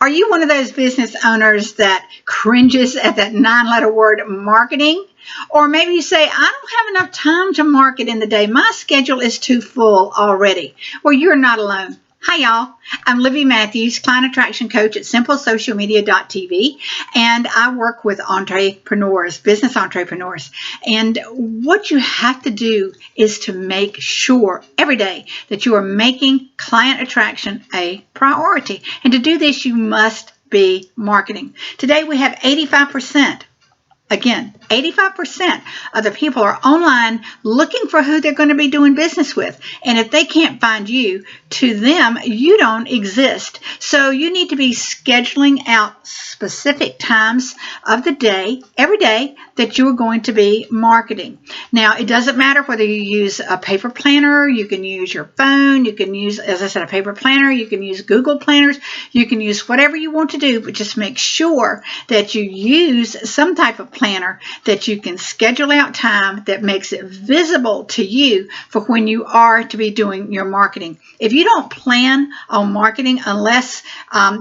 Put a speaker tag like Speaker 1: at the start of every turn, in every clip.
Speaker 1: Are you one of those business owners that cringes at that 9-letter word marketing? Or maybe you say, I don't have enough time to market in the day. My schedule is too full already. Well, you're not alone. Hi, y'all. I'm Livy Matthews, Client Attraction Coach at SimpleSocialMedia.tv, and I work with entrepreneurs, business entrepreneurs. And what you have to do is to make sure every day that you are making client attraction a priority. And to do this, you must be marketing. Today, we have 85%. Again, 85% of the people are online looking for who they're going to be doing business with. And if they can't find you, to them, you don't exist. So you need to be scheduling out specific times of the day, every day, that you are going to be marketing. Now, it doesn't matter whether you use a paper planner, you can use your phone, you can use, as I said, a paper planner, you can use Google planners, you can use whatever you want to do, but just make sure that you use some type of planner that you can schedule out time that makes it visible to you for when you are to be doing your marketing. If you don't plan on marketing unless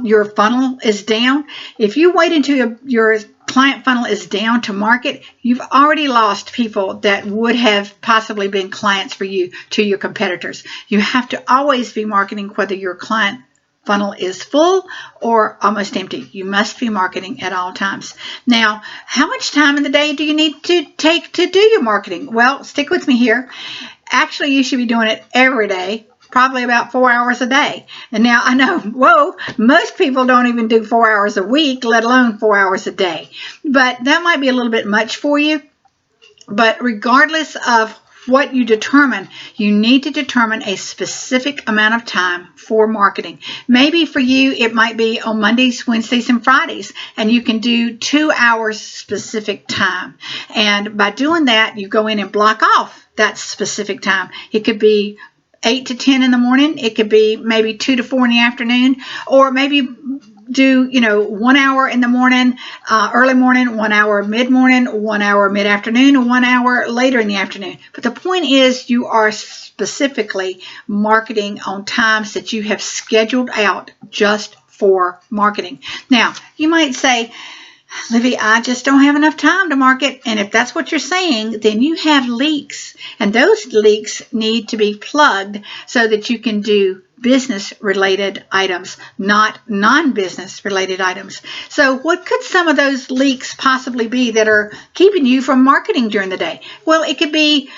Speaker 1: your funnel is down, if you wait until your client funnel is down to market, you've already lost people that would have possibly been clients for you to your competitors. You have to always be marketing whether your client funnel is full or almost empty. You must be marketing at all times. Now, how much time in the day do you need to take to do your marketing? Well, stick with me here. Actually, you should be doing it every day, probably about 4 hours a day. And now I know, whoa, most people don't even do 4 hours a week, let alone 4 hours a day. But that might be a little bit much for you. But regardless of what you determine, you need to determine a specific amount of time for marketing. Maybe for you, it might be on Mondays, Wednesdays, and Fridays, and you can do 2 hours specific time. And by doing that, you go in and block off that specific time. It could be 8 to 10 in the morning. It could be maybe 2 to 4 in the afternoon, or maybe do 1 hour in the morning, early morning, 1 hour mid-morning, 1 hour mid-afternoon, and 1 hour later in the afternoon. But the point is, you are specifically marketing on times that you have scheduled out just for marketing. Now, you might say, Livy, I just don't have enough time to market. And if that's what you're saying, then you have leaks. And those leaks need to be plugged so that you can do business-related items, not non-business-related items. So what could some of those leaks possibly be that are keeping you from marketing during the day? Well, it could be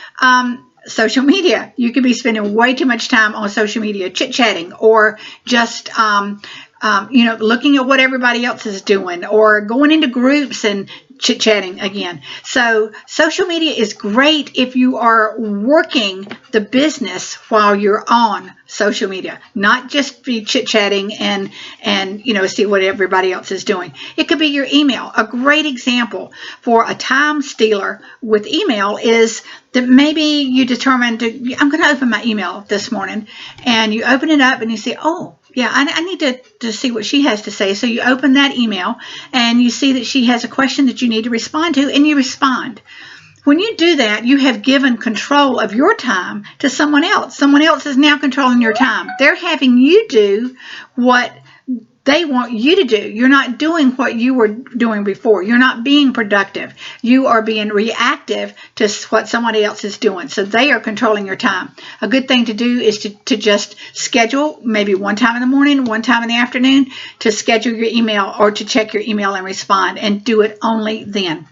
Speaker 1: social media. You could be spending way too much time on social media, chit-chatting, or just looking at what everybody else is doing, or going into groups and chit-chatting again. So social media is great if you are working the business while you're on social media, not just be chit-chatting and see what everybody else is doing. It could be your email. A great example for a time stealer with email is that maybe you determined I'm going to open my email this morning, and you open it up and you say, oh, yeah, I need to see what she has to say. So you open that email and you see that she has a question that you need to respond to, and you respond. When you do that, you have given control of your time to someone else. Someone else is now controlling your time. They're having you do what they want you to do. You're not doing what you were doing before. You're not being productive. You are being reactive to what somebody else is doing. So they are controlling your time. A good thing to do is to just schedule maybe one time in the morning, one time in the afternoon, to schedule your email or to check your email and respond, and do it only then.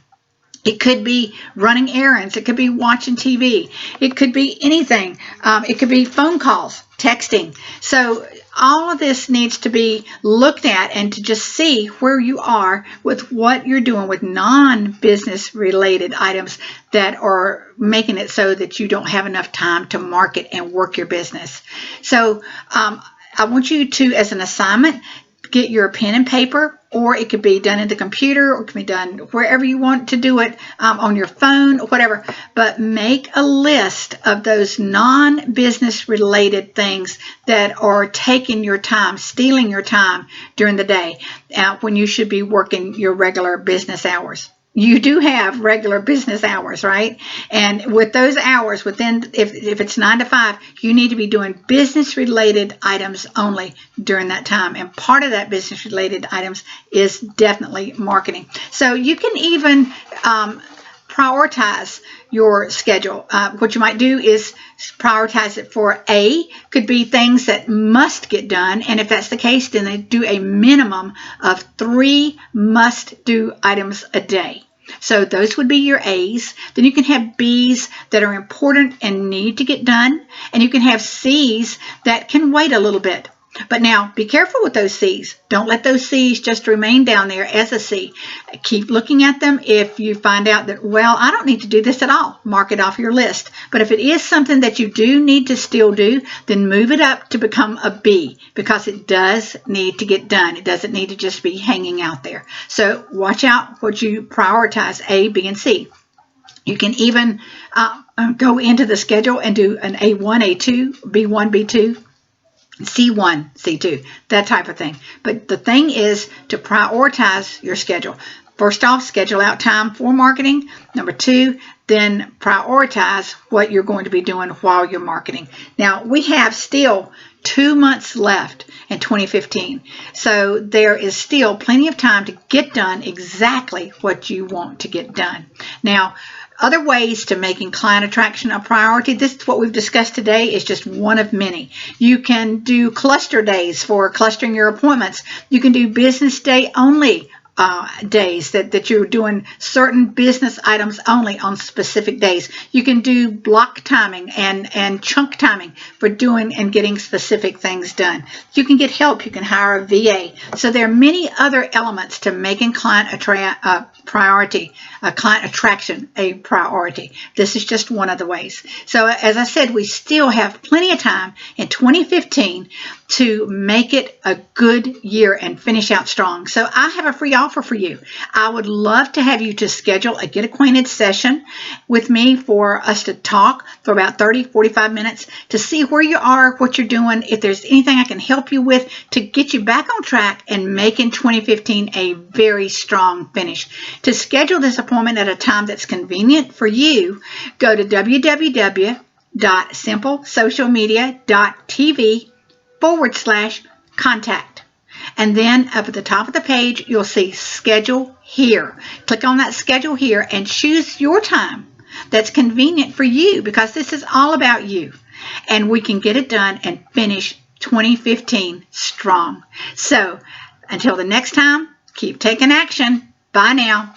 Speaker 1: It could be running errands. It could be watching TV. It could be anything. It could be phone calls, texting. So all of this needs to be looked at, and to just see where you are with what you're doing with non-business related items that are making it so that you don't have enough time to market and work your business. So I want you to, as an assignment, get your pen and paper, or it could be done in the computer, or it can be done wherever you want to do it, on your phone or whatever. But make a list of those non-business related things that are taking your time, stealing your time during the day, when you should be working your regular business hours. You do have regular business hours, right? And with those hours, within, if it's 9 to 5, you need to be doing business related items only during that time. And part of that business related items is definitely marketing. So you can even prioritize your schedule. What you might do is prioritize it for A, could be things that must get done. And if that's the case, then they do a minimum of 3 must do items a day. So those would be your A's. Then you can have B's that are important and need to get done. And you can have C's that can wait a little bit. But now, be careful with those C's. Don't let those C's just remain down there as a C. Keep looking at them. If you find out that, well, I don't need to do this at all, mark it off your list. But if it is something that you do need to still do, then move it up to become a B, because it does need to get done. It doesn't need to just be hanging out there. So watch out what you prioritize, A, B, and C. You can even go into the schedule and do an A1, A2, B1, B2, C1, C2, that type of thing. But the thing is to prioritize your schedule. First off, schedule out time for marketing. Number 2, then prioritize what you're going to be doing while you're marketing. Now, we have still 2 months left in 2015. So there is still plenty of time to get done exactly what you want to get done. Now, other ways to making client attraction a priority, this is what we've discussed today, is just one of many. You can do cluster days for clustering your appointments. You can do business day only days that you're doing certain business items only on specific days. You can do block timing and chunk timing for doing and getting specific things done. You can get help. You can hire a VA. So there are many other elements to making client attraction a priority. This is just one of the ways. So as I said, we still have plenty of time in 2015 to make it a good year and finish out strong. So I have a free offer for you. I would love to have you to schedule a Get Acquainted session with me for us to talk for about 30-45 minutes to see where you are, what you're doing, if there's anything I can help you with to get you back on track and making 2015 a very strong finish. To schedule this appointment at a time that's convenient for you, go to www.simplesocialmedia.tv/contact. And then up at the top of the page, you'll see Schedule Here. Click on that Schedule Here and choose your time that's convenient for you, because this is all about you. And we can get it done and finish 2015 strong. So until the next time, keep taking action. Bye now.